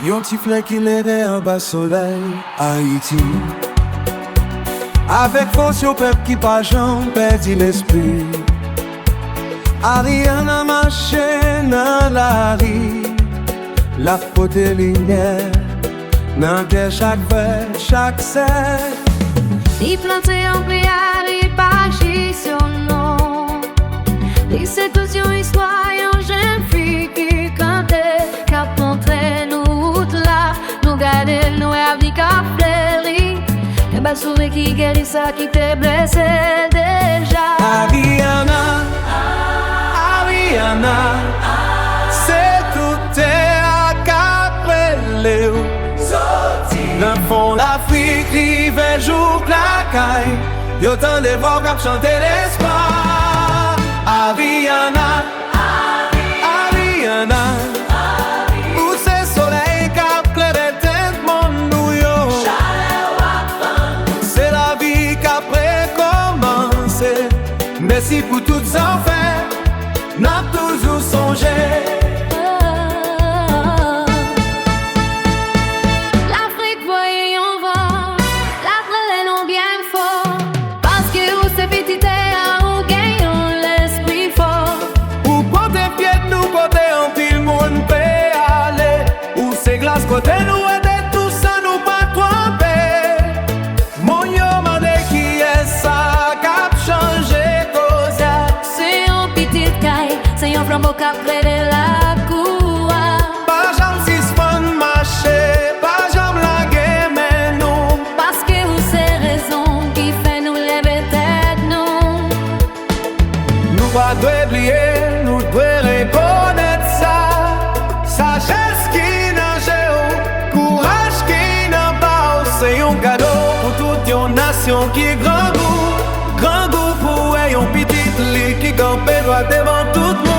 Yon ti flè ki lede an bas soleil Haïti Avec fos yo pep ki pa jan perdi l'esprit Ariana marche nan la ri La pote lignè Nan de chak vè, chak sè Li plante an pria, li pa jisyonon Li se tous yon histwa, yon jen fi ki kante Kap montre nou out la, nou gade nou avni kap fleri E ba souve ki geri sa ki te blese deja Ariana, Ariana C'est tout te akapele ou Nan fon l'Afrique, rive jouk la caille Yo tan de voix kap chante l'espoir Ariana, Ariana Ou se soleil kap klere tent mon nou yo Se la vie kap rekomanse Merci pou tout san fè N'a toujou sonje Kote nou ede tout sa nou pa trompe Mon yo mande ki sa kap chanje koza Se yon pitit kay, se yon flambo kap prede la koua Pa jam sispon mache, pa jam lage men nou Paske ou se rezon ki fe nou leve tet nou Nou pa dwe bliye, nou dwe rekonet sa Sagesse ki C'est un cadeau pour toute une nation qui grand goût pour yon petit lit qui campé droit devant tout le monde.